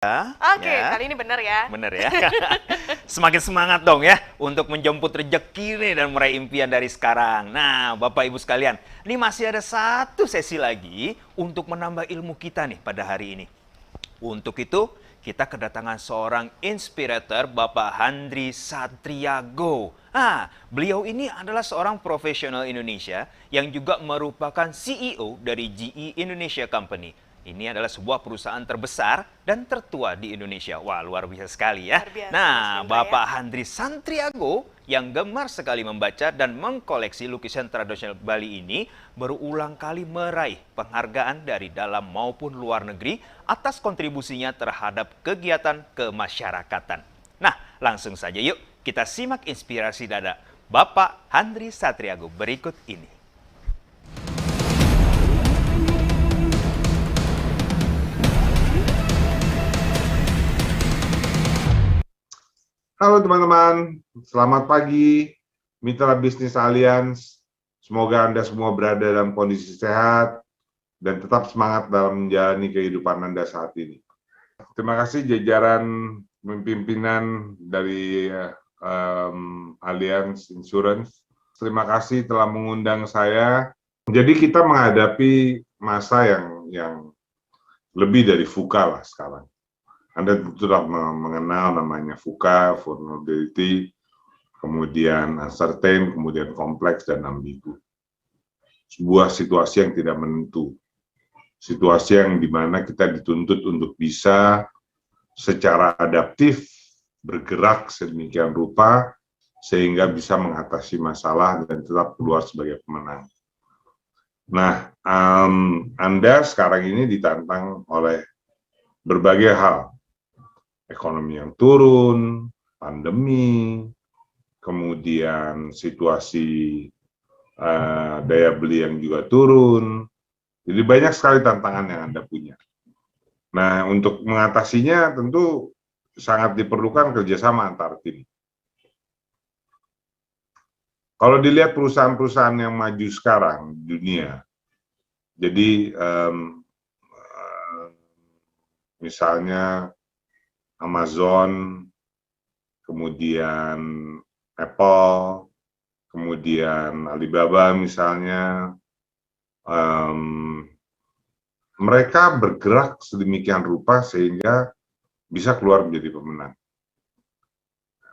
Oke, Ya, kali ini benar ya. bener ya. Semakin semangat dong ya untuk menjemput rejeki nih dan meraih impian dari sekarang. Nah, Bapak Ibu sekalian, ini masih ada satu sesi lagi untuk menambah ilmu kita nih pada hari ini. Untuk itu, kita kedatangan seorang inspirator, Bapak Handri Satriago. Beliau ini adalah seorang profesional Indonesia yang juga merupakan CEO dari GE Indonesia Company. Ini adalah sebuah perusahaan terbesar dan tertua di Indonesia. Wah, luar biasa sekali ya. Luar biasa, Mas Nah, Hendra ya. Bapak Handri Satriago yang gemar sekali membaca dan mengkoleksi lukisan tradisional Bali ini berulang kali meraih penghargaan dari dalam maupun luar negeri atas kontribusinya terhadap kegiatan kemasyarakatan. Nah, langsung saja yuk kita simak inspirasi dada Bapak Handri Satriago berikut ini. Halo teman-teman, selamat pagi Mitra Bisnis Alliance. Semoga Anda semua berada dalam kondisi sehat dan tetap semangat dalam menjalani kehidupan Anda saat ini. Terima kasih jajaran pimpinan dari Alliance Insurance. Terima kasih telah mengundang saya. Jadi kita menghadapi masa yang lebih dari VUCA lah sekarang. Anda tentu sudah mengenal namanya VUCA, vulnerability, kemudian uncertain, kemudian kompleks dan ambigu. Sebuah situasi yang tidak menentu. Situasi yang dimana kita dituntut untuk bisa secara adaptif bergerak sedemikian rupa sehingga bisa mengatasi masalah dan tetap keluar sebagai pemenang. Nah, Anda sekarang ini ditantang oleh berbagai hal. Ekonomi yang turun, pandemi, kemudian situasi daya beli yang juga turun. Jadi banyak sekali tantangan yang Anda punya. Nah, untuk mengatasinya tentu sangat diperlukan kerjasama antar tim. Kalau dilihat perusahaan-perusahaan yang maju sekarang di dunia, jadi misalnya Amazon, kemudian Apple, kemudian Alibaba misalnya, mereka bergerak sedemikian rupa sehingga bisa keluar menjadi pemenang.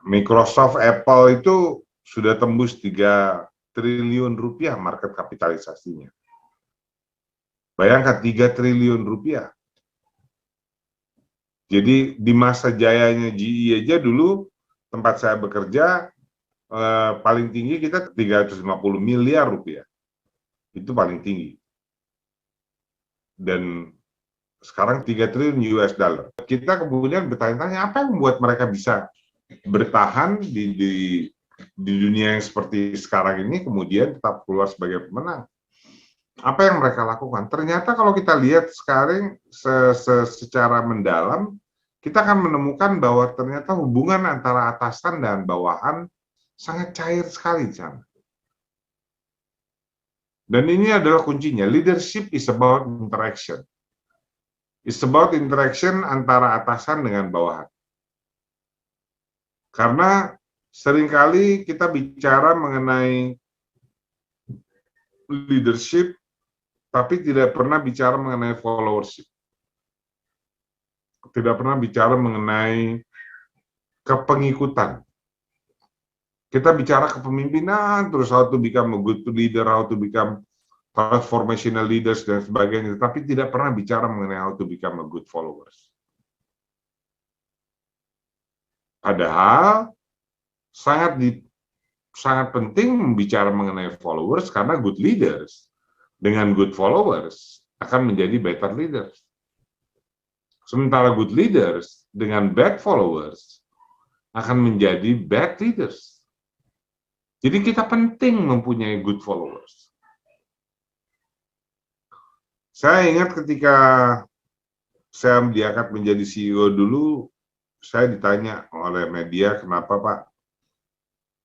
Microsoft, Apple itu sudah tembus 3 triliun rupiah market kapitalisasinya. Bayangkan 3 triliun rupiah. Jadi di masa jayanya GE aja dulu tempat saya bekerja paling tinggi kita 350 miliar rupiah. Itu paling tinggi. Dan sekarang 3 triliun US dollar. Kita kemudian bertanya-tanya apa yang membuat mereka bisa bertahan di dunia yang seperti sekarang ini, kemudian tetap keluar sebagai pemenang. Apa yang mereka lakukan? Ternyata kalau kita lihat sekarang secara mendalam, kita akan menemukan bahwa ternyata hubungan antara atasan dan bawahan sangat cair sekali di sana. Dan ini adalah kuncinya. Leadership is about interaction. It's about interaction antara atasan dengan bawahan. Karena seringkali kita bicara mengenai leadership, tapi tidak pernah bicara mengenai followership. Tidak pernah bicara mengenai kepengikutan. Kita bicara kepemimpinan, terus how to become a good leader, how to become transformational leaders, dan sebagainya. Tapi tidak pernah bicara mengenai how to become a good followers. Padahal sangat penting membicara mengenai followers karena good leaders dengan good followers akan menjadi better leaders. Sementara good leaders dengan bad followers akan menjadi bad leaders. Jadi kita penting mempunyai good followers. Saya ingat ketika saya diangkat menjadi CEO dulu, saya ditanya oleh media, kenapa Pak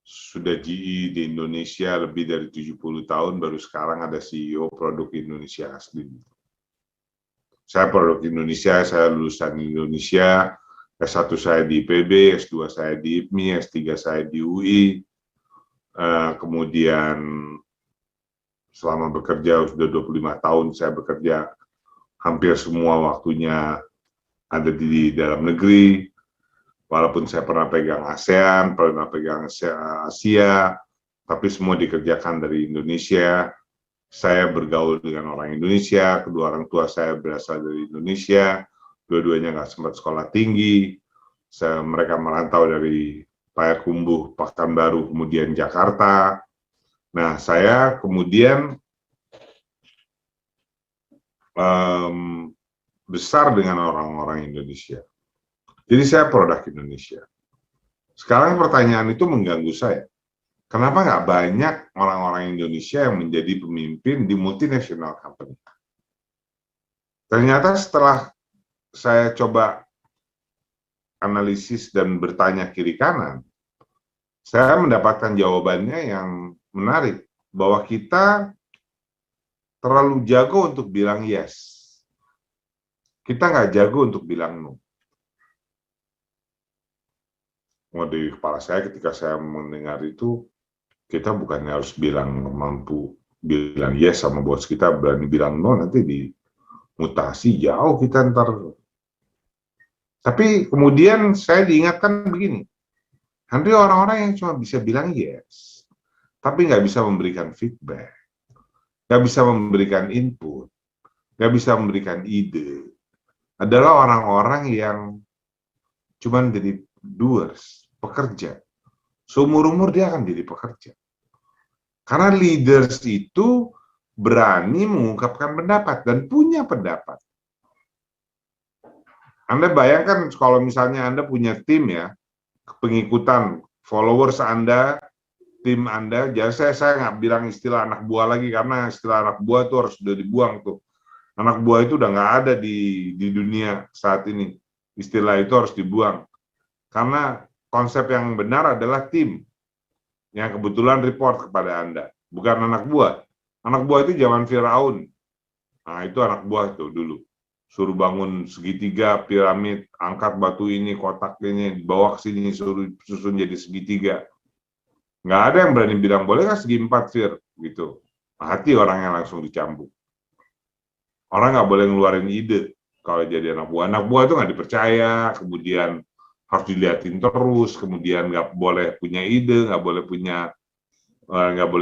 sudah GE di Indonesia lebih dari 70 tahun, baru sekarang ada CEO produk Indonesia asli. saya produk Indonesia, saya lulusan Indonesia, S1 saya di IPB, S2 saya di IPMI, S3 saya di UI, kemudian selama bekerja sudah 25 tahun saya bekerja hampir semua waktunya ada di dalam negeri, walaupun saya pernah pegang ASEAN, pernah pegang Asia, tapi semua dikerjakan dari Indonesia. Saya bergaul dengan orang Indonesia, kedua orang tua saya berasal dari Indonesia, dua-duanya nggak sempat sekolah tinggi. Mereka merantau dari Payakumbuh, Pekanbaru, kemudian Jakarta. Nah, saya kemudian besar dengan orang-orang Indonesia. Jadi saya produk Indonesia. Sekarang pertanyaan itu mengganggu saya. Kenapa nggak banyak orang-orang Indonesia yang menjadi pemimpin di multinational company? Ternyata setelah saya coba analisis dan bertanya kiri kanan, saya mendapatkan jawabannya yang menarik, bahwa kita terlalu jago untuk bilang yes. Kita nggak jago untuk bilang no. Di kepala saya ketika saya mendengar itu, kita bukannya harus mampu bilang yes sama bos kita, berani bilang no, nanti dimutasi jauh kita ntar. Tapi kemudian saya diingatkan begini, Andri, orang-orang yang cuma bisa bilang yes, tapi nggak bisa memberikan feedback, nggak bisa memberikan input, nggak bisa memberikan ide, adalah orang-orang yang cuma jadi doers, pekerja. Seumur-umur dia akan jadi pekerja. Karena leaders itu berani mengungkapkan pendapat dan punya pendapat. Anda bayangkan kalau misalnya Anda punya tim ya, pengikutan, followers Anda, tim Anda, jadi saya nggak bilang istilah anak buah lagi, karena istilah anak buah itu harus sudah dibuang tuh. Anak buah itu udah nggak ada di dunia saat ini. Istilah itu harus dibuang. Karena konsep yang benar adalah tim yang kebetulan report kepada Anda, bukan anak buah. Anak buah itu zaman Firaun. Nah, itu anak buah tuh dulu. Suruh bangun segitiga, piramid, angkat batu ini, kotak ini, bawa ke sini, suruh susun jadi segitiga. Nggak ada yang berani bilang, boleh nggak segi 4, Fir? Gitu. Hati orangnya langsung dicambuk. Orang nggak boleh ngeluarin ide kalau jadi anak buah. Anak buah itu nggak dipercaya, kemudian harus dilihatin terus, kemudian nggak boleh punya ide, nggak boleh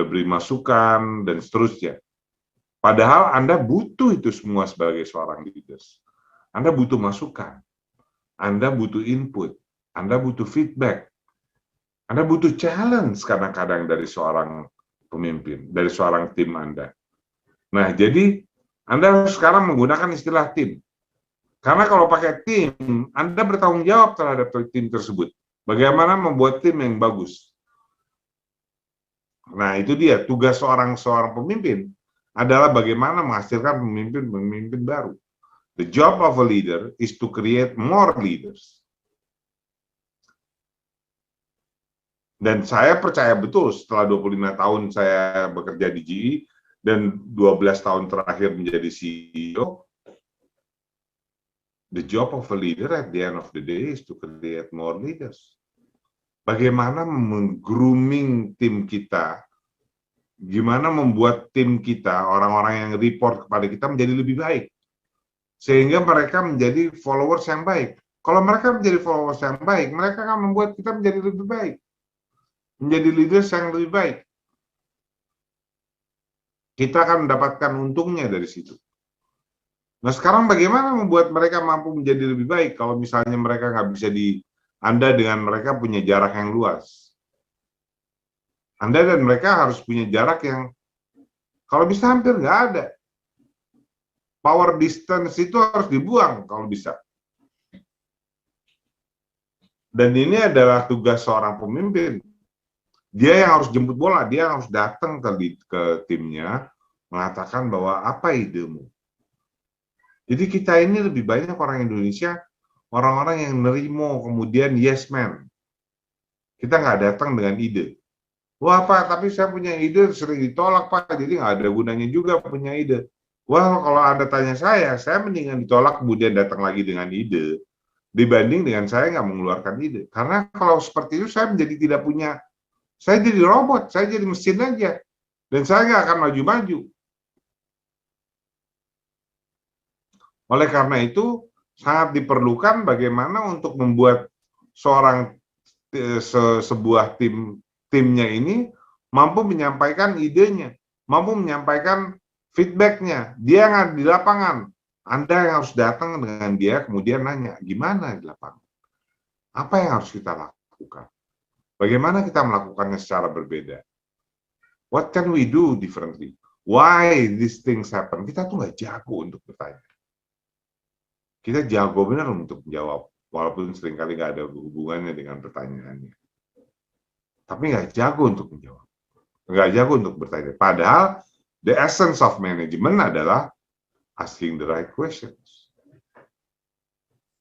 beri masukan, dan seterusnya. Padahal Anda butuh itu semua sebagai seorang leaders. Anda butuh masukan, Anda butuh input, Anda butuh feedback, Anda butuh challenge kadang-kadang dari seorang pemimpin, dari seorang tim Anda. Nah, jadi Anda harus sekarang menggunakan istilah tim. Karena kalau pakai tim, Anda bertanggung jawab terhadap tim tersebut. Bagaimana membuat tim yang bagus. Nah, itu dia. Tugas seorang pemimpin adalah bagaimana menghasilkan pemimpin baru. The job of a leader is to create more leaders. Dan saya percaya betul setelah 25 tahun saya bekerja di GE dan 12 tahun terakhir menjadi CEO, the job of a leader at the end of the day is to create more leaders. Bagaimana meng-grooming tim kita, gimana membuat tim kita, orang-orang yang report kepada kita menjadi lebih baik. Sehingga mereka menjadi followers yang baik. Kalau mereka menjadi followers yang baik, mereka akan membuat kita menjadi lebih baik. Menjadi leaders yang lebih baik. Kita akan mendapatkan untungnya dari situ. Nah, sekarang bagaimana membuat mereka mampu menjadi lebih baik kalau misalnya mereka nggak bisa Anda dengan mereka punya jarak yang luas. Anda dan mereka harus punya jarak yang kalau bisa hampir nggak ada. Power distance itu harus dibuang kalau bisa. Dan ini adalah tugas seorang pemimpin. Dia yang harus jemput bola, dia yang harus datang ke timnya, mengatakan bahwa apa idemu. Jadi kita ini lebih banyak orang Indonesia, orang-orang yang nerimo, kemudian yes man. Kita nggak datang dengan ide. Wah Pak, tapi saya punya ide sering ditolak Pak, jadi nggak ada gunanya juga punya ide. Well, kalau Anda tanya saya mendingan ditolak kemudian datang lagi dengan ide, dibanding dengan saya nggak mengeluarkan ide. Karena kalau seperti itu saya menjadi tidak punya, saya jadi robot, saya jadi mesin aja. Dan saya nggak akan maju-maju. Oleh karena itu, sangat diperlukan bagaimana untuk membuat seorang sebuah timnya ini mampu menyampaikan idenya, mampu menyampaikan feedbacknya. Dia yang ada di lapangan. Anda yang harus datang dengan dia, kemudian nanya, gimana di lapangan? Apa yang harus kita lakukan? Bagaimana kita melakukannya secara berbeda? What can we do differently? Why these things happen? Kita tuh nggak jago untuk bertanya. Kita jago benar untuk menjawab, walaupun seringkali nggak ada hubungannya dengan pertanyaannya. Tapi nggak jago untuk menjawab. Nggak jago untuk bertanya. Padahal, the essence of management adalah asking the right questions.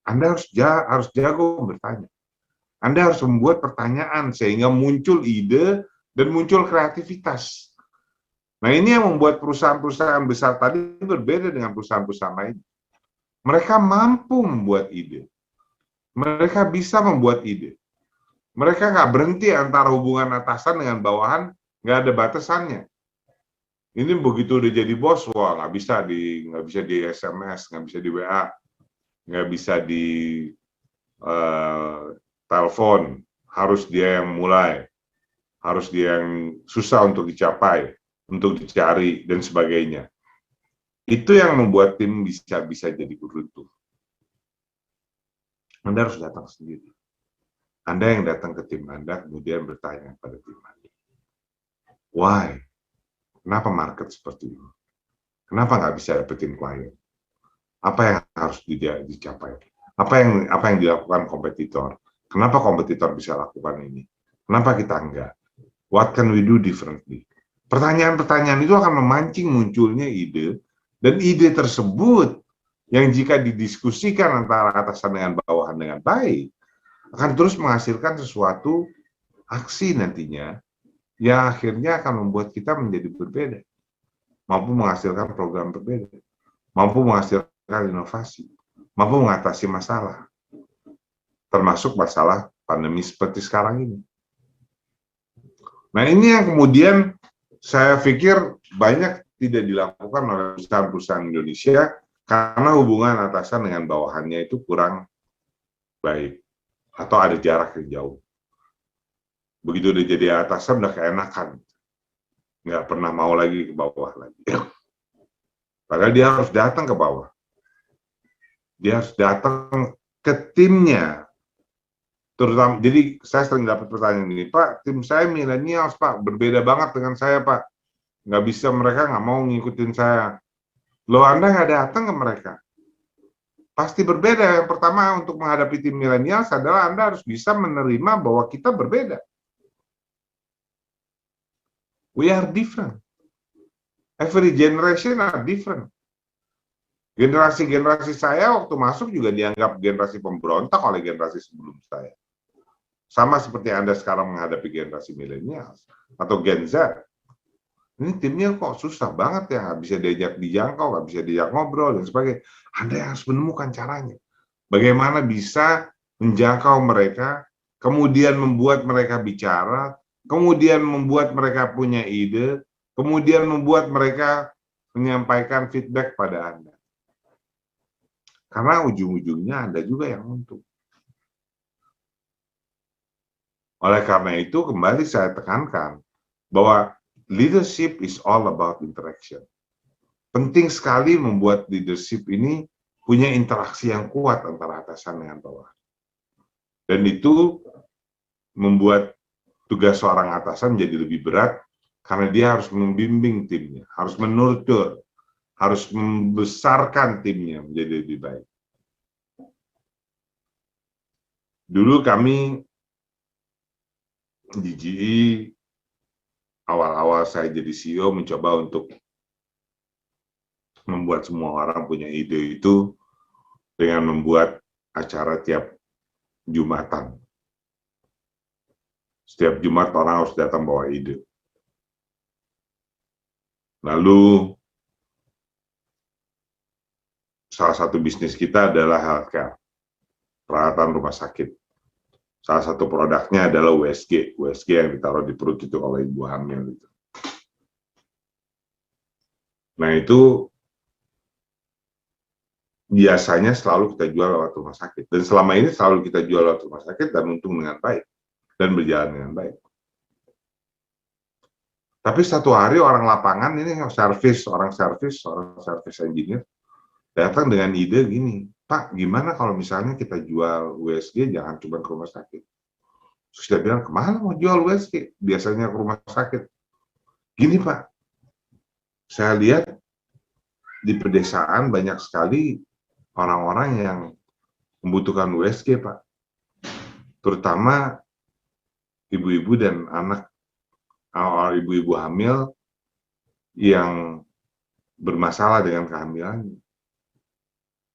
Anda harus jago bertanya. Anda harus membuat pertanyaan sehingga muncul ide dan muncul kreativitas. Nah, ini yang membuat perusahaan-perusahaan besar tadi berbeda dengan perusahaan-perusahaan lain. Mereka mampu membuat ide. Mereka bisa membuat ide. Mereka nggak berhenti antara hubungan atasan dengan bawahan, nggak ada batasannya. Ini begitu udah jadi bos, wah nggak bisa di SMS, nggak bisa di WA, nggak bisa di telepon, harus dia yang mulai, harus dia yang susah untuk dicapai, untuk dicari dan sebagainya. Itu yang membuat tim bisa jadi runtuh. Anda harus datang sendiri. Anda yang datang ke tim Anda, kemudian bertanya pada tim Anda. Why? Kenapa market seperti ini? Kenapa nggak bisa dapetin klien? Apa yang harus dicapai? Apa yang dilakukan kompetitor? Kenapa kompetitor bisa lakukan ini? Kenapa kita enggak? What can we do differently? Pertanyaan-pertanyaan itu akan memancing munculnya ide, dan ide tersebut yang jika didiskusikan antara atasan dengan bawahan dengan baik, akan terus menghasilkan sesuatu aksi nantinya yang akhirnya akan membuat kita menjadi berbeda, mampu menghasilkan program berbeda, mampu menghasilkan inovasi, mampu mengatasi masalah, termasuk masalah pandemi seperti sekarang ini. Nah, ini yang kemudian saya pikir banyak tidak dilakukan oleh perusahaan-perusahaan Indonesia karena hubungan atasan dengan bawahannya itu kurang baik atau ada jarak yang jauh. Begitu udah jadi atasan udah keenakan, nggak pernah mau lagi ke bawah lagi. Padahal dia harus datang ke bawah, dia harus datang ke timnya. Terutama, jadi saya sering dapat pertanyaan ini, Pak, tim saya milenial, Pak, berbeda banget dengan saya, Pak. Nggak bisa, mereka nggak mau ngikutin saya. Loh, Anda nggak datang ke mereka. Pasti berbeda. Yang pertama, untuk menghadapi tim milenial adalah Anda harus bisa menerima bahwa kita berbeda. We are different. Every generation are different. Generasi-generasi saya waktu masuk juga dianggap generasi pemberontak oleh generasi sebelum saya. Sama seperti Anda sekarang menghadapi generasi milenial atau Gen Z. Ini timnya kok susah banget ya, nggak bisa diajak dijangkau, nggak bisa diajak ngobrol, dan sebagainya. Anda harus menemukan caranya. Bagaimana bisa menjangkau mereka, kemudian membuat mereka bicara, kemudian membuat mereka punya ide, kemudian membuat mereka menyampaikan feedback pada Anda. Karena ujung-ujungnya Anda juga yang untung. Oleh karena itu, kembali saya tekankan bahwa leadership is all about interaction. Penting sekali membuat leadership ini punya interaksi yang kuat antara atasan dengan bawah. Dan itu membuat tugas seorang atasan menjadi lebih berat karena dia harus membimbing timnya, harus menurut, harus membesarkan timnya menjadi lebih baik. Dulu kami di GE, awal-awal saya jadi CEO mencoba untuk membuat semua orang punya ide itu dengan membuat acara tiap Jumatan. Setiap Jumat orang harus datang bawa ide. Lalu salah satu bisnis kita adalah healthcare, peralatan rumah sakit. Salah satu produknya adalah USG yang ditaruh di perut itu kalau ibu hamil itu. Nah itu biasanya selalu kita jual lewat rumah sakit. Dan selama ini selalu kita jual lewat rumah sakit dan untung dengan baik. Dan berjalan dengan baik. Tapi satu hari orang lapangan ini orang service engineer datang dengan ide gini, Pak, gimana kalau misalnya kita jual USG jangan cuma ke rumah sakit. Terus dia bilang, kemana mau jual USG? Biasanya ke rumah sakit. Gini Pak, saya lihat di pedesaan banyak sekali orang-orang yang membutuhkan USG, Pak. Terutama ibu-ibu dan anak, ibu-ibu hamil yang bermasalah dengan kehamilannya.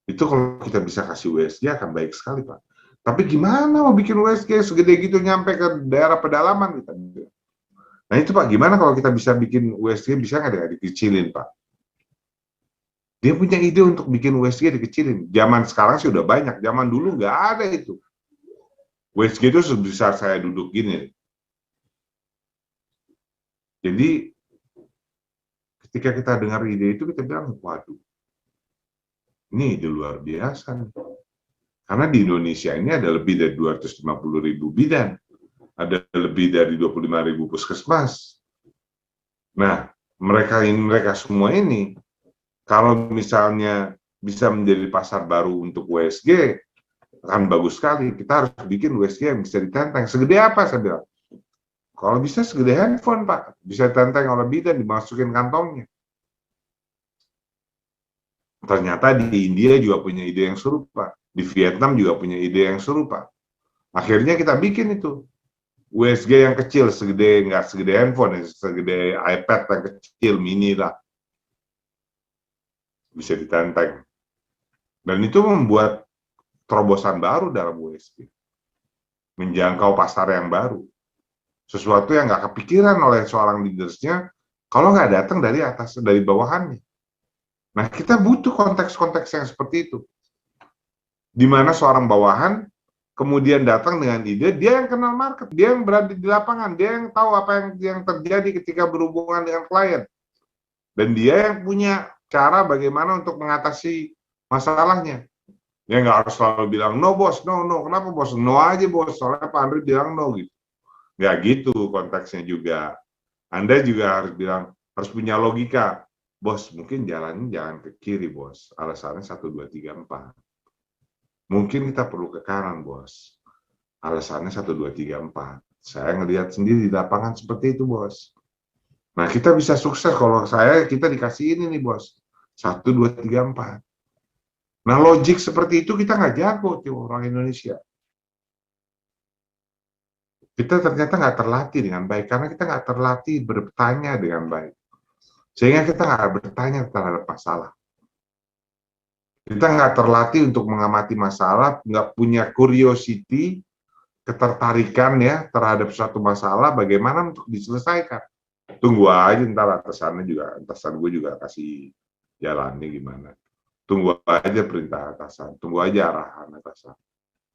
Itu kalau kita bisa kasih USG akan baik sekali, Pak. Tapi gimana mau bikin USG segede gitu nyampe ke daerah pedalaman kita? Nah itu Pak, gimana kalau kita bisa bikin USG bisa nggak dikecilin, Pak? Dia punya ide untuk bikin USG dikecilin. Zaman sekarang sih udah banyak, zaman dulu nggak ada itu. USG itu sebesar saya duduk gini. Jadi ketika kita dengar ide itu kita bilang, waduh, ini ide luar biasa nih. Karena di Indonesia ini ada lebih dari 250.000 bidan, ada lebih dari 25.000 puskesmas. Nah, mereka semua ini, kalau misalnya bisa menjadi pasar baru untuk USG, akan bagus sekali. Kita harus bikin USG yang bisa ditenteng. Segede apa, saya bilang? Kalau bisa segede handphone, Pak. Bisa ditenteng oleh bidan, dimasukin kantongnya. Ternyata di India juga punya ide yang serupa. Di Vietnam juga punya ide yang serupa. Akhirnya kita bikin itu. USG yang kecil, nggak segede handphone, segede iPad yang kecil, mini lah. Bisa ditenteng. Dan itu membuat terobosan baru dalam USG. Menjangkau pasar yang baru. Sesuatu yang nggak kepikiran oleh seorang leadersnya, kalau nggak datang dari atas, dari bawahannya. Nah, kita butuh konteks-konteks yang seperti itu. Di mana seorang bawahan kemudian datang dengan ide, dia yang kenal market, dia yang berada di lapangan, dia yang tahu apa yang terjadi ketika berhubungan dengan klien. Dan dia yang punya cara bagaimana untuk mengatasi masalahnya. Dia nggak harus selalu bilang, no bos, no, kenapa bos? No aja bos, soalnya Pak Andri bilang no gitu. Nggak gitu konteksnya juga. Anda juga harus bilang, harus punya logika. Bos, mungkin jalannya jangan ke kiri bos, alasannya 1, 2, 3, 4. Mungkin kita perlu ke kanan, bos. Alasannya 1, 2, 3, 4. Saya ngelihat sendiri di lapangan seperti itu, bos. Nah, kita bisa sukses kalau kita dikasih ini nih, bos. 1, 2, 3, 4. Nah, logik seperti itu kita nggak jago, tuh orang Indonesia. Kita ternyata nggak terlatih dengan baik, karena kita nggak terlatih bertanya dengan baik. Sehingga kita nggak bertanya terhadap masalah. Kita nggak terlatih untuk mengamati masalah, nggak punya curiosity, ketertarikan ya terhadap suatu masalah, bagaimana untuk diselesaikan. Tunggu aja ntar atasan gue juga kasih jalannya gimana. Tunggu aja perintah atasan, tunggu aja arahan atasan.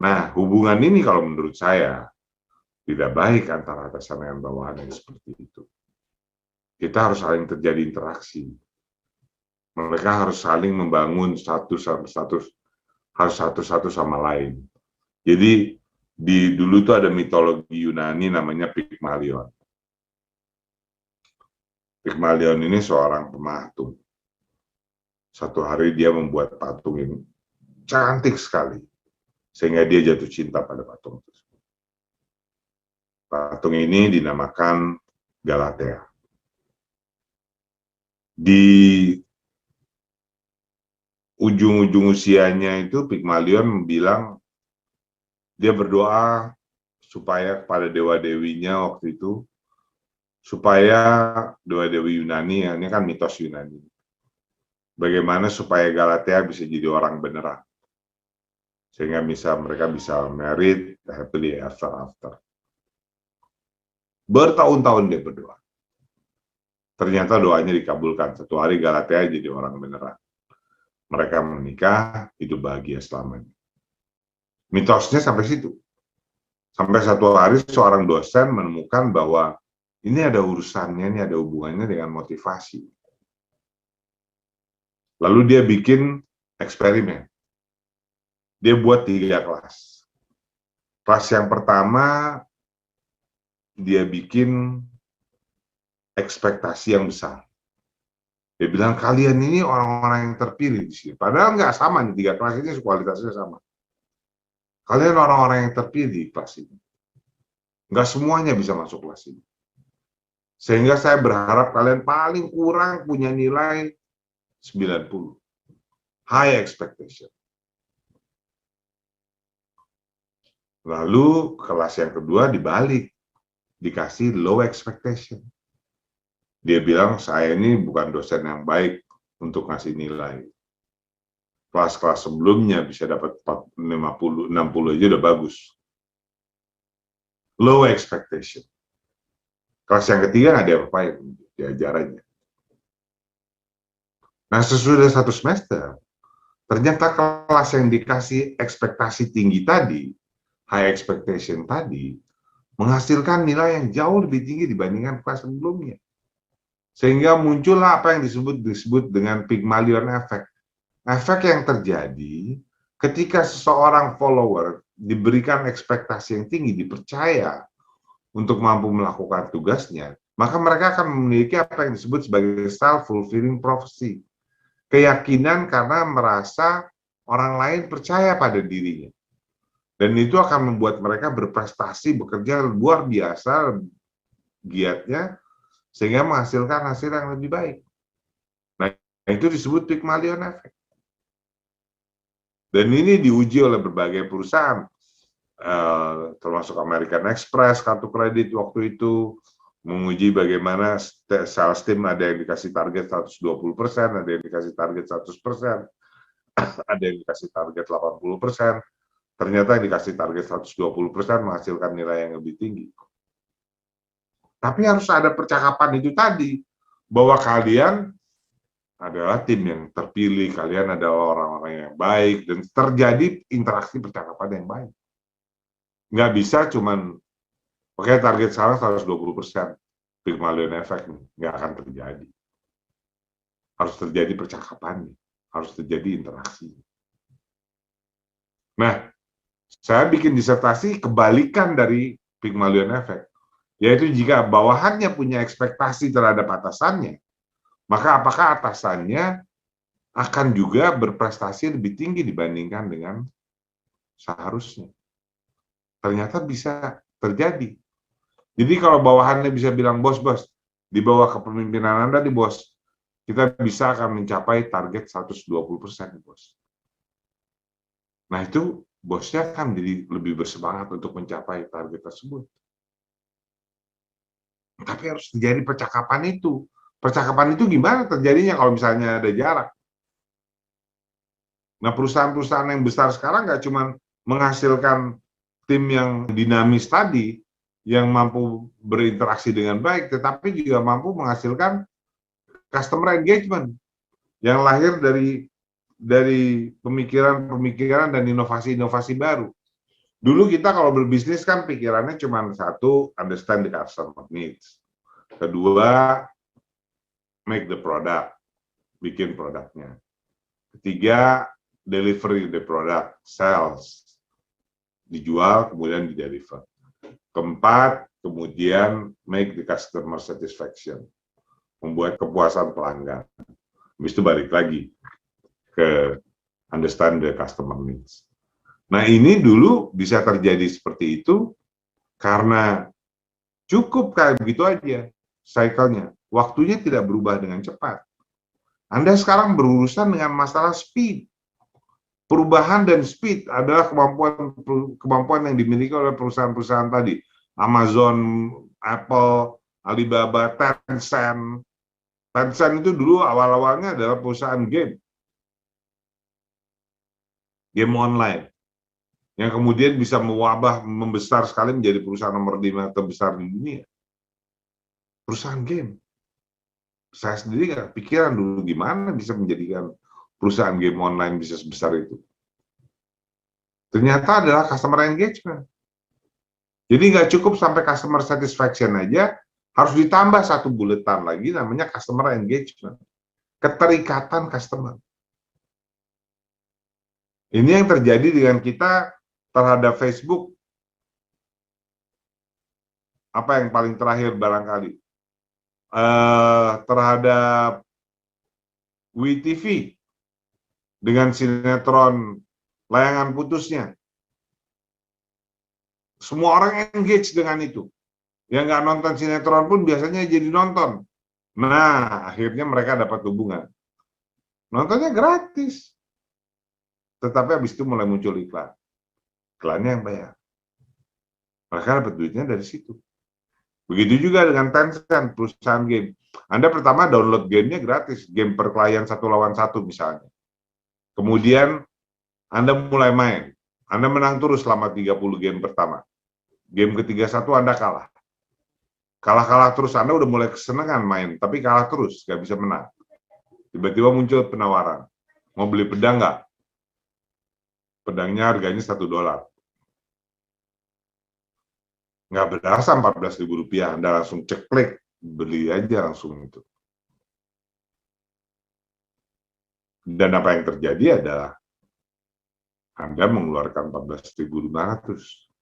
Nah, hubungan ini kalau menurut saya tidak baik antara atasan dengan bawahan yang seperti itu. Kita harus saling terjadi interaksi. Mereka harus saling membangun satu sama lain. Jadi dulu tuh ada mitologi Yunani namanya Pygmalion. Pygmalion ini seorang pematung. Satu hari dia membuat patung yang cantik sekali, sehingga dia jatuh cinta pada patung tersebut. Patung ini dinamakan Galatea. Di ujung-ujung usianya itu Pygmalion bilang dia berdoa supaya kepada dewa-dewinya waktu itu, supaya dewa-dewi Yunani, ini kan mitos Yunani, bagaimana supaya Galatea bisa jadi orang beneran, sehingga mereka bisa married happily ever after. Bertahun-tahun dia berdoa. Ternyata doanya dikabulkan. Satu hari Galatea jadi orang beneran. Mereka menikah, hidup bahagia selamanya. Mitosnya sampai situ. Sampai satu hari seorang dosen menemukan bahwa ini ada urusannya, ini ada hubungannya dengan motivasi. Lalu dia bikin eksperimen. Dia buat 3 kelas. Kelas yang pertama, dia bikin ekspektasi yang besar. Dia bilang, kalian ini orang-orang yang terpilih di sini. Padahal nggak sama nih, 3 kelas ini kualitasnya sama. Kalian orang-orang yang terpilih di kelas ini. Nggak semuanya bisa masuk kelas ini. Sehingga saya berharap kalian paling kurang punya nilai 90. High expectation. Lalu kelas yang kedua dibalik. Dikasih low expectation. Dia bilang, saya ini bukan dosen yang baik untuk ngasih nilai. Kelas-kelas sebelumnya bisa dapat 50, 60 aja udah bagus. Low expectation. Kelas yang ketiga nggak ada apa-apain diajarannya. Nah, sesudah 1 semester, ternyata kelas yang dikasih ekspektasi tinggi tadi, high expectation tadi, menghasilkan nilai yang jauh lebih tinggi dibandingkan kelas sebelumnya. Sehingga muncullah apa yang disebut dengan Pygmalion Effect. Efek yang terjadi ketika seseorang follower diberikan ekspektasi yang tinggi, dipercaya untuk mampu melakukan tugasnya, maka mereka akan memiliki apa yang disebut sebagai self-fulfilling prophecy. Keyakinan karena merasa orang lain percaya pada dirinya. Dan itu akan membuat mereka berprestasi, bekerja luar biasa, giatnya, sehingga menghasilkan hasil yang lebih baik. Nah, itu disebut Pygmalion Effect. Dan ini diuji oleh berbagai perusahaan, termasuk American Express, kartu kredit waktu itu, menguji bagaimana sales team ada yang dikasih target 120%, ada yang dikasih target 100%, ada yang dikasih target 80%, ternyata yang dikasih target 120% menghasilkan nilai yang lebih tinggi. Tapi harus ada percakapan itu tadi, bahwa kalian adalah tim yang terpilih, kalian adalah orang-orang yang baik, dan terjadi interaksi percakapan yang baik. Nggak bisa cuman, oke target salah 120%, Pygmalion Effect, nggak akan terjadi. Harus terjadi percakapan, harus terjadi interaksi. Nah, saya bikin disertasi kebalikan dari Pygmalion Effect, yaitu jika bawahannya punya ekspektasi terhadap atasannya, maka apakah atasannya akan juga berprestasi lebih tinggi dibandingkan dengan seharusnya. Ternyata bisa terjadi. Jadi kalau bawahannya bisa bilang, bos, di bawah kepemimpinan Anda, bos, kita bisa akan mencapai target 120%, bos. Nah, itu bosnya akan jadi lebih bersemangat untuk mencapai target tersebut. Tapi harus terjadi percakapan itu. Percakapan itu gimana terjadinya kalau misalnya ada jarak? Nah, perusahaan-perusahaan yang besar sekarang nggak cuma menghasilkan tim yang dinamis tadi, yang mampu berinteraksi dengan baik, tetapi juga mampu menghasilkan customer engagement yang lahir dari pemikiran-pemikiran dan inovasi-inovasi baru. Dulu kita kalau berbisnis kan pikirannya cuma satu, understand the customer needs. Kedua, make the product, bikin produknya. Ketiga, delivery the product, sales, dijual kemudian di-deliver. Keempat, kemudian make the customer satisfaction, membuat kepuasan pelanggan. Habis itu balik lagi ke understand the customer needs. Nah, ini dulu bisa terjadi seperti itu karena cukup kayak begitu aja cycle-nya. Waktunya tidak berubah dengan cepat. Anda sekarang berurusan dengan masalah speed. Perubahan dan speed adalah kemampuan yang dimiliki oleh perusahaan-perusahaan tadi. Amazon, Apple, Alibaba, Tencent. Tencent itu dulu awal-awalnya adalah perusahaan game online, yang kemudian bisa mewabah, membesar sekali menjadi perusahaan nomor 5 terbesar di dunia. Perusahaan game. Saya sendiri nggak pikiran dulu gimana bisa menjadikan perusahaan game online bisa sebesar itu? Ternyata adalah customer engagement. Jadi nggak cukup sampai customer satisfaction aja, harus ditambah satu buletan lagi namanya customer engagement. Keterikatan customer. Ini yang terjadi dengan kita terhadap Facebook. Apa yang paling terakhir barangkali? Terhadap WeTV dengan sinetron Layangan Putusnya. Semua orang engage dengan itu. Yang nggak nonton sinetron pun biasanya jadi nonton. Nah, akhirnya mereka dapat hubungan. Nontonnya gratis. Tetapi habis itu mulai muncul iklan. Iklannya yang bayar. Mereka dapat duitnya dari situ. Begitu juga dengan Tencent, perusahaan game. Anda pertama download gamenya gratis. Game per klien 1 lawan 1 misalnya. Kemudian Anda mulai main. Anda menang terus selama 30 game pertama. Game ke-31 Anda kalah. Kalah-kalah terus, Anda udah mulai kesenangan main, tapi kalah terus, nggak bisa menang. Tiba-tiba muncul penawaran. Mau beli pedang nggak? Pedangnya harganya $1. Nggak berasa Rp14.000, Anda langsung ceklik, beli aja langsung itu. Dan apa yang terjadi adalah Anda mengeluarkan 14.500.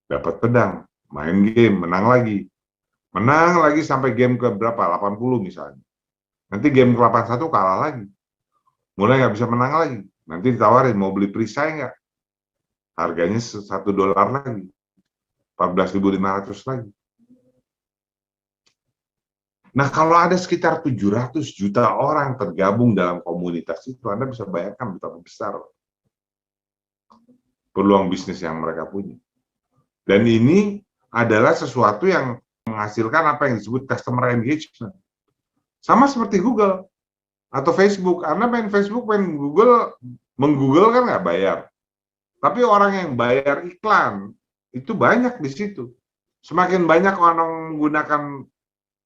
Dapat pedang, main game, menang lagi sampai game ke berapa, 80 misalnya. Nanti game ke 81 kalah lagi, mulai nggak bisa menang lagi. Nanti ditawarin, mau beli perisai nggak? Harganya $1 lagi, 14.500 lagi. Nah, kalau ada sekitar 700 juta orang tergabung dalam komunitas itu, Anda bisa bayangkan betapa besar peluang bisnis yang mereka punya. Dan ini adalah sesuatu yang menghasilkan apa yang disebut customer engagement. Sama seperti Google atau Facebook. Anda main Facebook, main Google, meng-Google kan nggak bayar. Tapi orang yang bayar iklan, itu banyak di situ. Semakin banyak orang menggunakan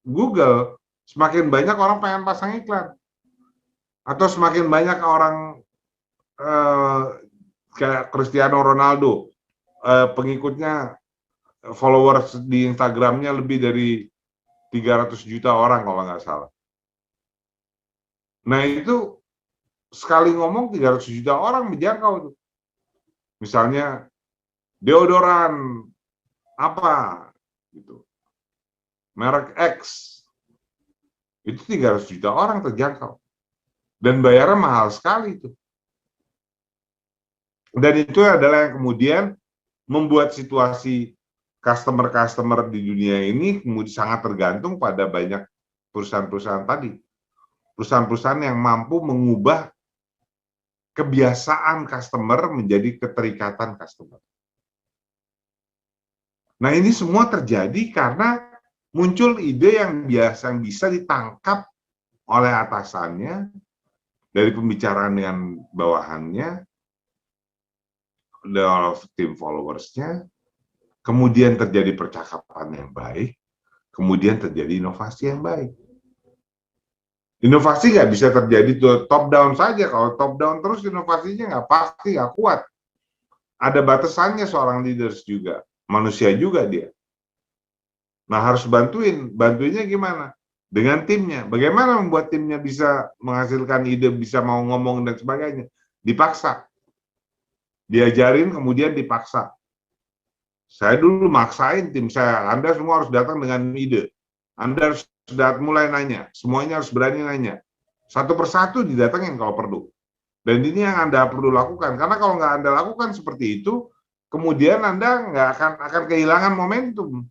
Google, semakin banyak orang pengen pasang iklan. Atau semakin banyak orang kayak Cristiano Ronaldo, pengikutnya, followers di Instagramnya lebih dari 300 juta orang kalau nggak salah. Nah itu sekali ngomong 300 juta orang menjangkau. Misalnya deodoran apa gitu, merek X, itu 300 juta orang terjangkau. Dan bayarnya mahal sekali itu. Dan itu adalah yang kemudian membuat situasi customer-customer di dunia ini kemudian sangat tergantung pada banyak perusahaan-perusahaan tadi. Perusahaan-perusahaan yang mampu mengubah kebiasaan customer menjadi keterikatan customer. Nah, ini semua terjadi karena muncul ide yang bisa ditangkap oleh atasannya, dari pembicaraan dengan bawahannya, oleh tim followersnya, kemudian terjadi percakapan yang baik, kemudian terjadi inovasi yang baik. Inovasi nggak bisa terjadi top down saja. Kalau top down terus inovasinya nggak pasti, nggak kuat. Ada batasannya seorang leaders juga, manusia juga dia. Nah, harus bantuinnya gimana? Dengan timnya. Bagaimana membuat timnya bisa menghasilkan ide, bisa mau ngomong dan sebagainya? Dipaksa. Diajarin, kemudian dipaksa. Saya dulu maksain tim saya, Anda semua harus datang dengan ide. Anda harus mulai nanya, semuanya harus berani nanya. Satu persatu didatengin kalau perlu. Dan ini yang Anda perlu lakukan. Karena kalau nggak Anda lakukan seperti itu, kemudian Anda nggak akan kehilangan momentum.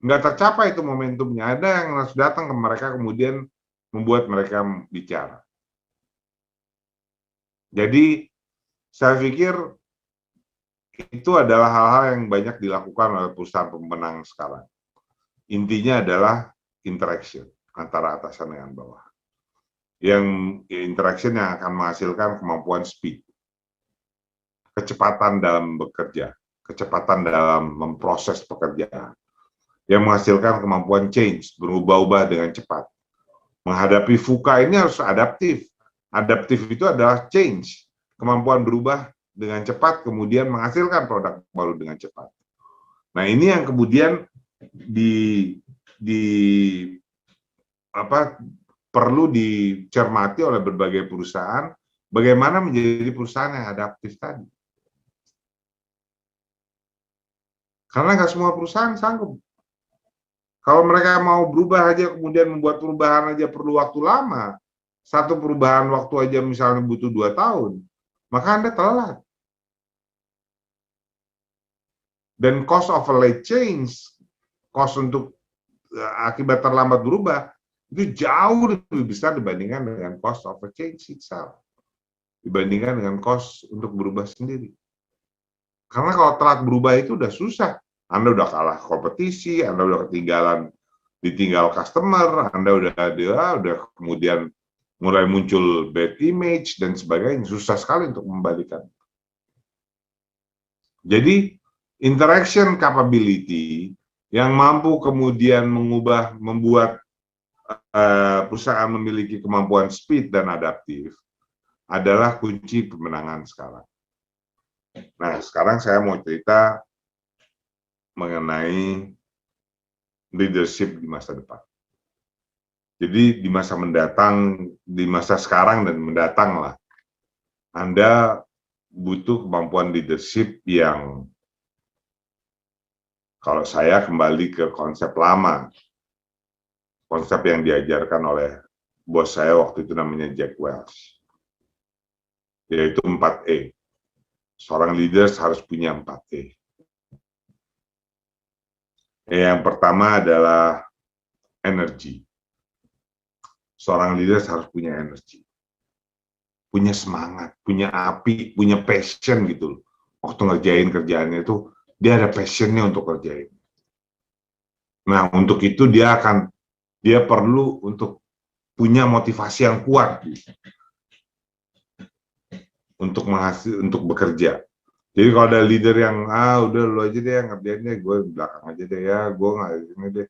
Nggak tercapai itu momentumnya. Ada yang harus datang ke mereka, kemudian membuat mereka bicara. Jadi, saya pikir itu adalah hal-hal yang banyak dilakukan oleh perusahaan pemenang sekarang. Intinya adalah interaction antara atasan dengan bawah. Yang interaction yang akan menghasilkan kemampuan speed, kecepatan dalam bekerja, kecepatan dalam memproses pekerjaan, yang menghasilkan kemampuan change, berubah-ubah dengan cepat. Menghadapi VUCA ini harus adaptif. Adaptif itu adalah change, kemampuan berubah dengan cepat, kemudian menghasilkan produk baru dengan cepat. Nah, ini yang kemudian perlu dicermati oleh berbagai perusahaan, bagaimana menjadi perusahaan yang adaptif tadi. Karena nggak semua perusahaan sanggup. Kalau mereka mau berubah aja, kemudian membuat perubahan aja perlu waktu lama, satu perubahan waktu aja misalnya butuh 2 tahun, maka Anda telat. Dan cost of a late change, cost untuk akibat terlambat berubah, itu jauh lebih besar dibandingkan dengan cost of a change itself. Dibandingkan dengan cost untuk berubah sendiri. Karena kalau telat berubah itu udah susah. Anda udah kalah kompetisi, Anda udah ketinggalan, ditinggal customer, Anda udah kemudian mulai muncul bad image dan sebagainya, susah sekali untuk membalikan. Jadi interaction capability yang mampu kemudian membuat perusahaan memiliki kemampuan speed dan adaptif adalah kunci kemenangan sekarang. Nah, sekarang saya mau cerita mengenai leadership di masa depan. Jadi di masa mendatang, di masa sekarang dan mendatang lah, Anda butuh kemampuan leadership yang, kalau saya kembali ke konsep lama, konsep yang diajarkan oleh bos saya waktu itu namanya Jack Welch, yaitu 4E. Seorang leader harus punya 4E. Yang pertama adalah energi. Seorang leader harus punya energi, punya semangat, punya api, punya passion gitu. Waktu ngerjain kerjaannya itu, dia ada passionnya untuk kerjain. Nah, untuk itu dia perlu untuk punya motivasi yang kuat untuk bekerja. Jadi kalau ada leader yang udah lu aja deh ngerjain deh, gue belakang aja deh ya, gue nggak ini deh,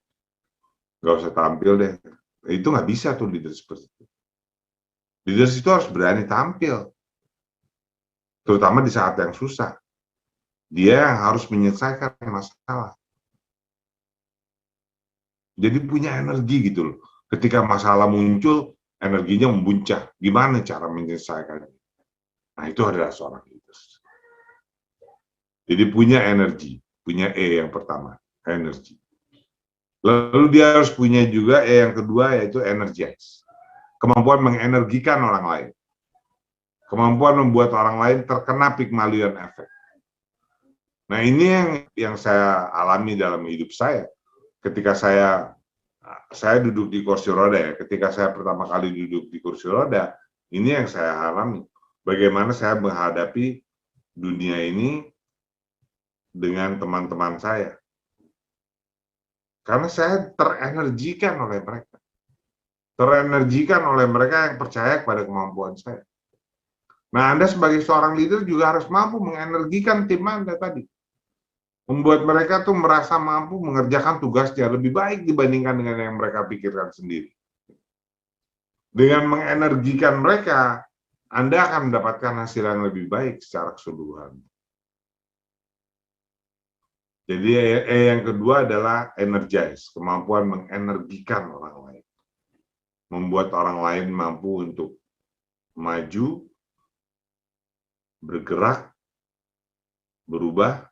nggak usah tampil deh, itu nggak bisa tuh leader seperti itu. Leader itu harus berani tampil, terutama di saat yang susah. Dia yang harus menyelesaikan masalah. Jadi punya energi gitu loh. Ketika masalah muncul, energinya membuncah. Gimana cara menyelesaikannya? Nah, itu adalah seorang leader. Jadi punya energi, punya E yang pertama, energi. Lalu dia harus punya juga E yang kedua, yaitu energize. Kemampuan mengenergikan orang lain. Kemampuan membuat orang lain terkena Pygmalion effect. Nah, ini yang saya alami dalam hidup saya. Ketika saya duduk di kursi roda ya, ketika saya pertama kali duduk di kursi roda, ini yang saya alami. Bagaimana saya menghadapi dunia ini dengan teman-teman saya. Karena saya terenergikan oleh mereka. Terenergikan oleh mereka yang percaya kepada kemampuan saya. Nah, Anda sebagai seorang leader juga harus mampu mengenergikan tim Anda tadi. Membuat mereka tuh merasa mampu mengerjakan tugasnya lebih baik dibandingkan dengan yang mereka pikirkan sendiri. Dengan mengenergikan mereka, Anda akan mendapatkan hasil yang lebih baik secara keseluruhan. Jadi yang kedua adalah energize, kemampuan mengenergikan orang lain. Membuat orang lain mampu untuk maju, bergerak, berubah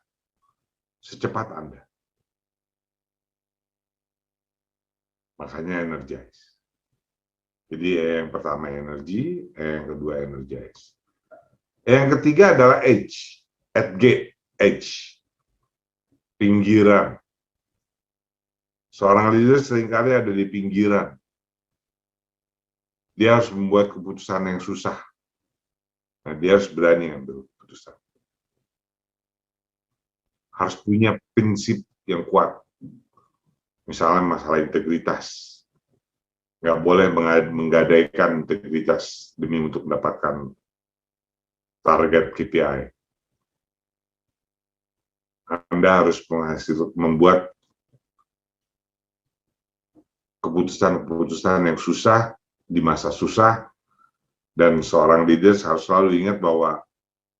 secepat Anda. Makanya energize. Jadi yang pertama energi, yang kedua energize. Yang ketiga adalah edge, edge. Pinggiran. Seorang leader seringkali ada di pinggiran. Dia harus membuat keputusan yang susah. Nah, dia harus berani ambil keputusan. Harus punya prinsip yang kuat. Misalnya masalah integritas. Nggak boleh menggadaikan integritas demi untuk mendapatkan target KPI. Anda harus membuat keputusan-keputusan yang susah di masa susah Dan seorang leaders harus selalu ingat bahwa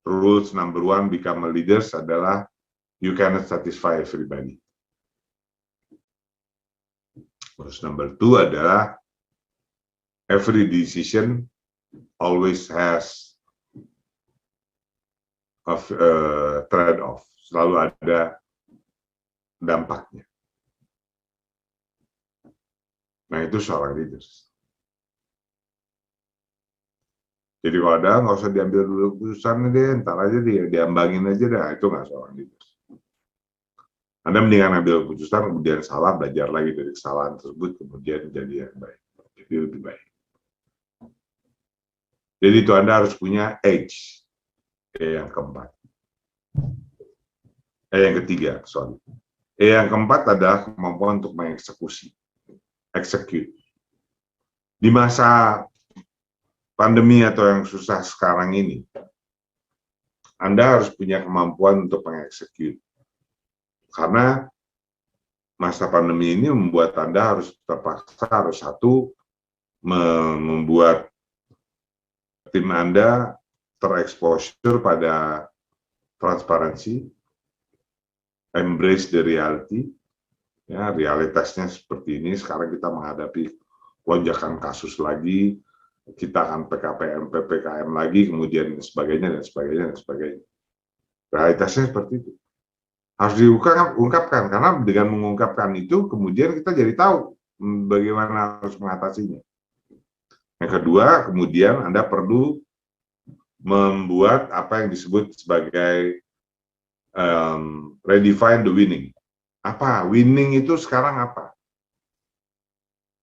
rules number one become a leaders adalah you cannot satisfy everybody. Rules number two adalah every decision always has a trade-off. Selalu ada dampaknya. Nah, itu seorang leaders. Jadi kalau ada, nggak usah diambil dulu keputusan deh, ntar aja diambangin aja deh, itu nggak seorang leaders. Anda mendingan ambil keputusan, kemudian salah, belajar lagi dari kesalahan tersebut, kemudian jadi yang baik. Jadi lebih baik. Jadi itu Anda harus punya edge. Yang keempat. Yang ketiga, sorry. Yang keempat adalah kemampuan untuk mengeksekusi. Execute. Di masa pandemi atau yang susah sekarang ini, Anda harus punya kemampuan untuk mengeksekut. Karena masa pandemi ini membuat Anda harus terpaksa harus membuat tim Anda terexposure pada transparansi, embrace the reality. Ya, realitasnya seperti ini. Sekarang kita menghadapi lonjakan kasus lagi, kita akan PPKM lagi, kemudian sebagainya dan sebagainya dan sebagainya. Realitasnya seperti itu. Harus diungkapkan, karena dengan mengungkapkan itu, kemudian kita jadi tahu bagaimana harus mengatasinya. Yang kedua, kemudian Anda perlu membuat apa yang disebut sebagai redefine the winning. Apa? Winning itu sekarang apa?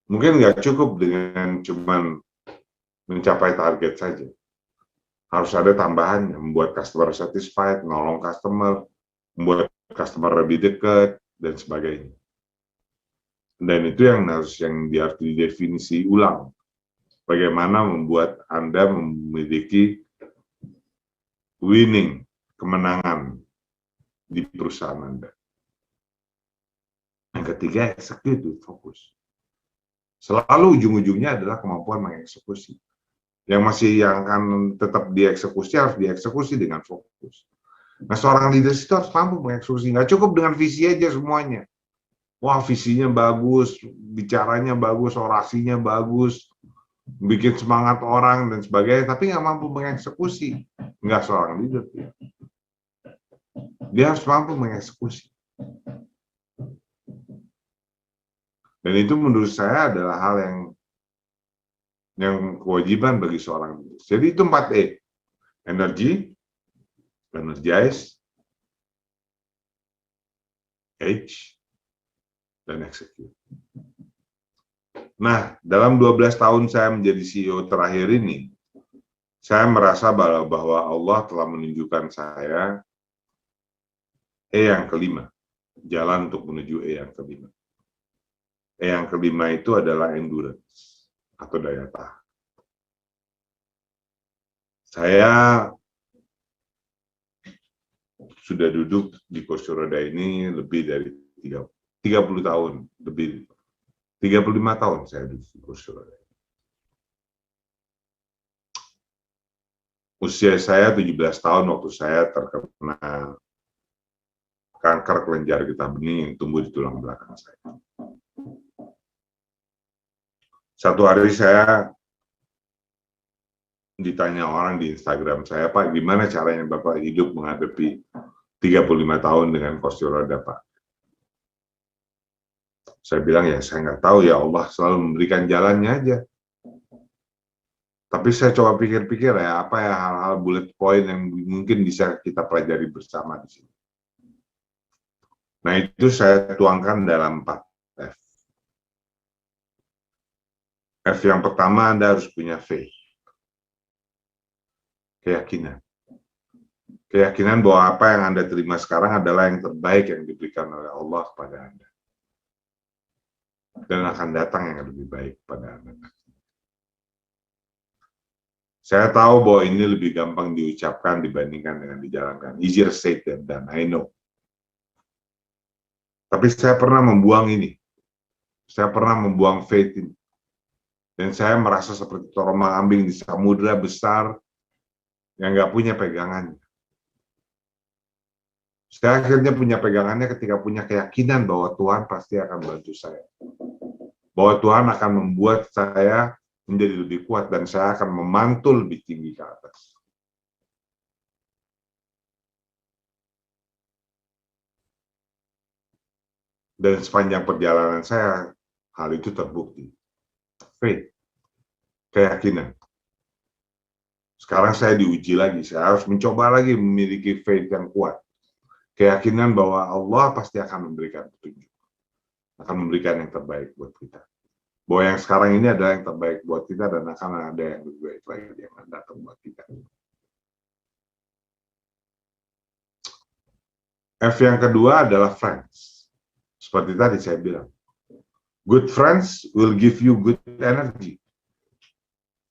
Mungkin nggak cukup dengan cuman mencapai target saja. Harus ada tambahannya, membuat customer satisfied, nolong customer, membuat customer lebih dekat, dan sebagainya. Dan itu yang harus didefinisi ulang. Bagaimana membuat Anda memiliki winning, kemenangan di perusahaan Anda. Yang ketiga, execute, fokus. Selalu ujung-ujungnya adalah kemampuan mengeksekusi. Yang akan tetap dieksekusi harus dieksekusi dengan fokus. Nah, seorang leader itu harus mampu mengeksekusi. Nggak cukup dengan visi aja semuanya. Wah, visinya bagus, bicaranya bagus, orasinya bagus, bikin semangat orang dan sebagainya, tapi nggak mampu mengeksekusi. Nggak seorang leader. Dia harus mampu mengeksekusi. Dan itu menurut saya adalah hal yang kewajiban bagi seorang leader. Jadi itu 4E. Energy, energize, edge, dan execute. Nah, dalam 12 tahun saya menjadi CEO terakhir ini, saya merasa bahwa Allah telah menunjukkan saya yang kelima, jalan untuk menuju yang kelima. Yang kelima itu adalah endurance atau daya tahan. Saya sudah duduk di kursi roda ini lebih dari 30 tahun, lebih 35 tahun saya duduk di kursi roda. Usia saya 17 tahun waktu saya terkena kanker kelenjar getah bening yang tumbuh di tulang belakang saya. Satu hari saya ditanya orang di Instagram saya, Pak, gimana caranya Bapak hidup menghadapi 35 tahun dengan kursi roda, Pak? Saya bilang, ya saya nggak tahu, ya Allah selalu memberikan jalannya aja. Tapi saya coba pikir-pikir ya, apa ya hal-hal bullet point yang mungkin bisa kita pelajari bersama di sini. Nah, itu saya tuangkan dalam 4F. F yang pertama, Anda harus punya faith. Keyakinan. Keyakinan bahwa apa yang Anda terima sekarang adalah yang terbaik yang diberikan oleh Allah kepada Anda. Dan akan datang yang lebih baik kepada Anda. Saya tahu bahwa ini lebih gampang diucapkan dibandingkan dengan dijalankan. Easier said than done, I know. Tapi saya pernah membuang ini. Saya pernah membuang faith ini. Dan saya merasa seperti terombang-ambing di samudera besar yang nggak punya pegangannya. Saya akhirnya punya pegangannya ketika punya keyakinan bahwa Tuhan pasti akan bantu saya. Bahwa Tuhan akan membuat saya menjadi lebih kuat dan saya akan memantul lebih tinggi ke atas. Dan sepanjang perjalanan saya, hal itu terbukti. Faith, keyakinan. Sekarang saya diuji lagi, saya harus mencoba lagi memiliki faith yang kuat. Keyakinan bahwa Allah pasti akan memberikan petunjuk. Akan memberikan yang terbaik buat kita. Bahwa yang sekarang ini adalah yang terbaik buat kita dan akan ada yang lebih baik lagi yang akan datang buat kita. F yang kedua adalah friends. Seperti tadi saya bilang. Good friends will give you good energy.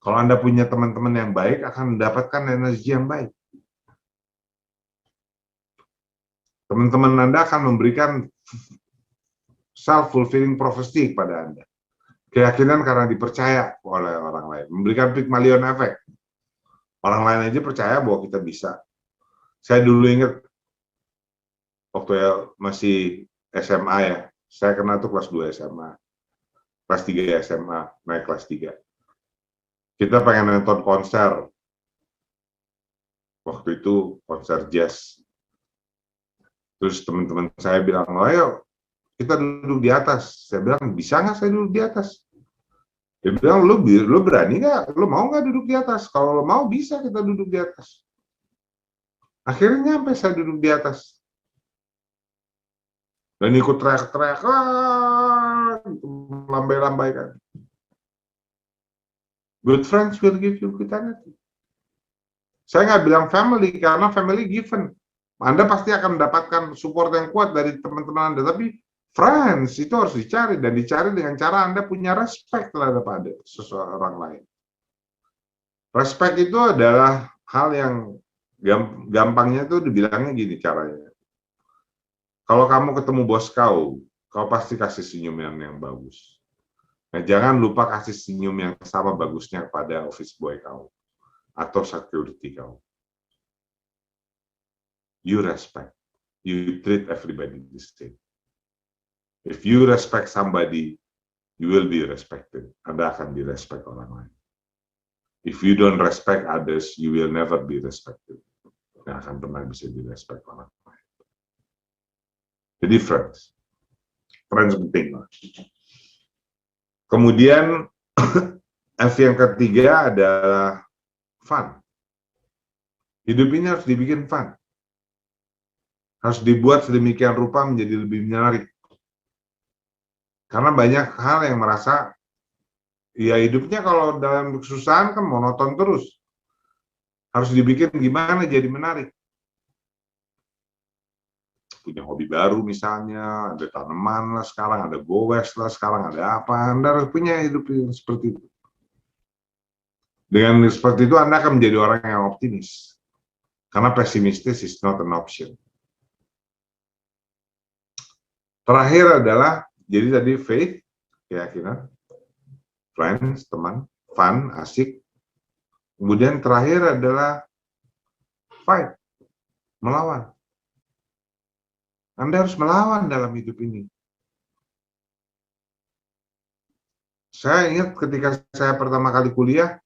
Kalau Anda punya teman-teman yang baik, akan mendapatkan energi yang baik. Teman-teman Anda akan memberikan self-fulfilling prophecy kepada Anda. Keyakinan karena dipercaya oleh orang lain. Memberikan Pygmalion effect. Orang lain aja percaya bahwa kita bisa. Saya dulu ingat, waktu ya masih SMA ya, saya kenal tuh kelas 2 SMA. Kelas 3 SMA, naik kelas 3. Kita pengen nonton konser. Waktu itu konser jazz. Terus teman-teman saya bilang, ayo kita duduk di atas. Saya bilang, bisa nggak saya duduk di atas? Dia bilang, lu berani nggak? Lu mau nggak duduk di atas? Kalau lu mau, bisa kita duduk di atas. Akhirnya sampai saya duduk di atas. Dan ikut teriak-teriak, lambai-lambai kan. Good friends will give you good energy. Saya nggak bilang family, karena family given. Anda pasti akan mendapatkan support yang kuat dari teman-teman Anda. Tapi friends itu harus dicari, dan dicari dengan cara Anda punya respect terhadap seseorang lain. Respect itu adalah hal yang gampangnya itu dibilangnya gini caranya. Kalau kamu ketemu bos kau pasti kasih senyuman yang bagus. Nah, jangan lupa kasih senyum yang sama bagusnya kepada office boy kau atau security kau. You respect. You treat everybody the same. If you respect somebody, you will be respected. Anda akan direspect orang lain. If you don't respect others, you will never be respected. Nggak akan pernah bisa direspect orang lain. Jadi friends penting. Kemudian F yang ketiga adalah fun. Hidup ini harus dibikin fun. Harus dibuat sedemikian rupa menjadi lebih menarik. Karena banyak hal yang merasa, ya hidupnya kalau dalam kesusahan kan monoton terus. Harus dibikin gimana jadi menarik. Punya hobi baru misalnya, ada tanaman lah sekarang, ada goes lah sekarang, ada apa. Anda harus punya hidup yang seperti itu. Dengan seperti itu Anda akan menjadi orang yang optimis. Karena pesimistis is not an option. Terakhir adalah, jadi tadi faith, keyakinan, friends, teman, fun, asik. Kemudian terakhir adalah fight, melawan. Anda harus melawan dalam hidup ini. Saya ingat ketika saya pertama kali kuliah,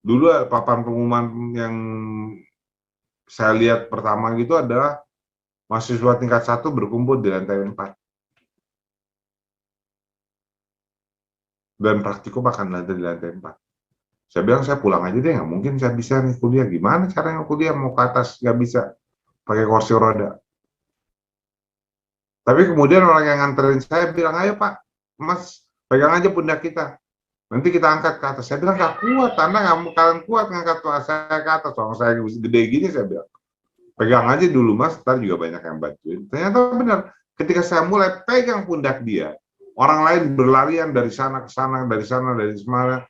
dulu papan pengumuman yang saya lihat pertama gitu adalah mahasiswa tingkat 1 berkumpul di lantai 4. Dan praktikum akan ada di lantai 4. Saya bilang, saya pulang aja deh, nggak mungkin saya bisa nih kuliah. Gimana caranya kuliah mau ke atas? Nggak bisa, pakai kursi roda. Tapi kemudian orang yang nganterin saya bilang, ayo Pak, Mas, pegang aja pundak kita. Nanti kita angkat ke atas. Saya bilang, nggak kuat, Anda nggak kalian kuat ngangkat saya ke atas. Soalnya saya gede gini, saya bilang. Pegang aja dulu Mas, ntar juga banyak yang bantuin. Ternyata benar, ketika saya mulai pegang pundak dia, orang lain berlarian dari sana ke sana, dari sana, dari mana.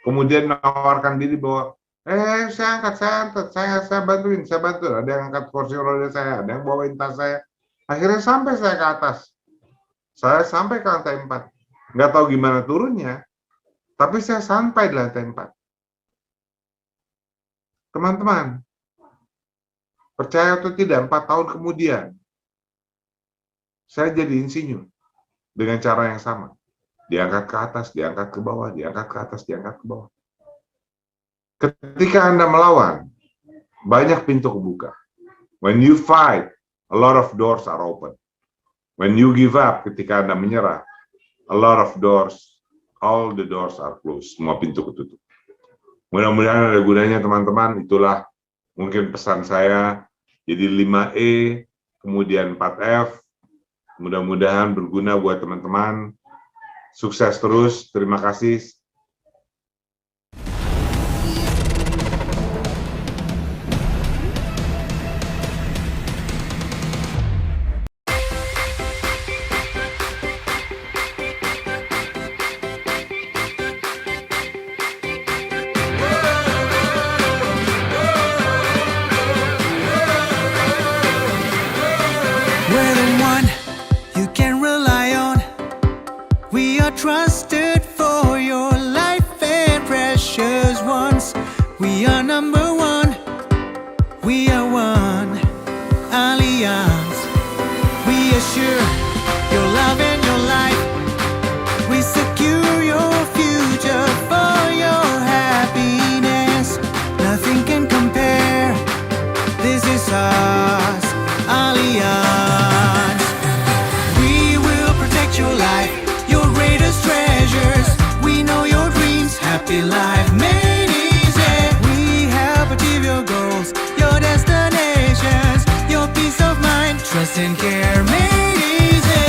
Kemudian menawarkan diri bahwa, saya angkat, saya bantuin, saya bantu. Ada yang angkat kursi roda saya, ada yang bawain tas saya. Akhirnya sampai saya ke atas. Saya sampai ke lantai 4. Nggak tahu gimana turunnya. Tapi saya sampai di lantai 4. Teman-teman, percaya atau tidak, 4 tahun kemudian, saya jadi insinyur dengan cara yang sama. Diangkat ke atas, diangkat ke bawah, diangkat ke atas, diangkat ke bawah. Ketika Anda melawan, banyak pintu kebuka. When you fight, a lot of doors are open. When you give up, ketika Anda menyerah, a lot of doors, all the doors are closed. Semua pintu ketutup. Mudah-mudahan ada gunanya teman-teman. Itulah mungkin pesan saya. Jadi 5E, kemudian 4F. Mudah-mudahan berguna buat teman-teman. Sukses terus. Terima kasih. We're the one you can rely on. We are trusted for your life and precious ones. We are number one. We are one alliance. We assure your love and your life. We secure your future for your happiness. Nothing can compare. This is us, Alliance. We will protect your life, your greatest treasures. We know your dreams, happy life made easy. We help achieve your goals, your destinations, your peace of mind, trust and care made easy.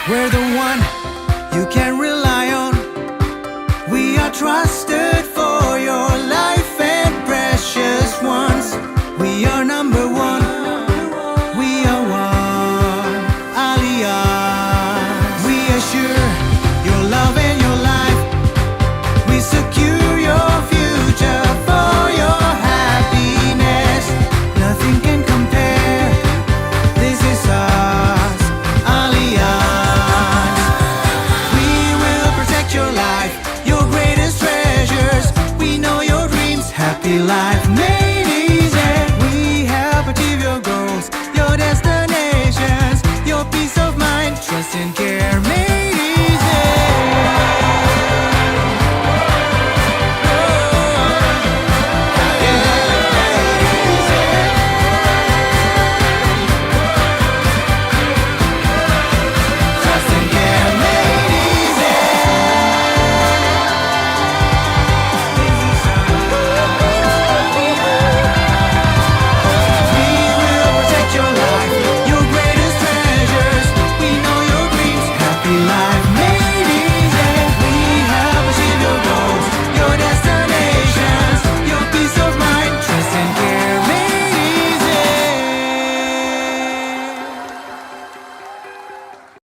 We're the one you can rely on. We are trusted.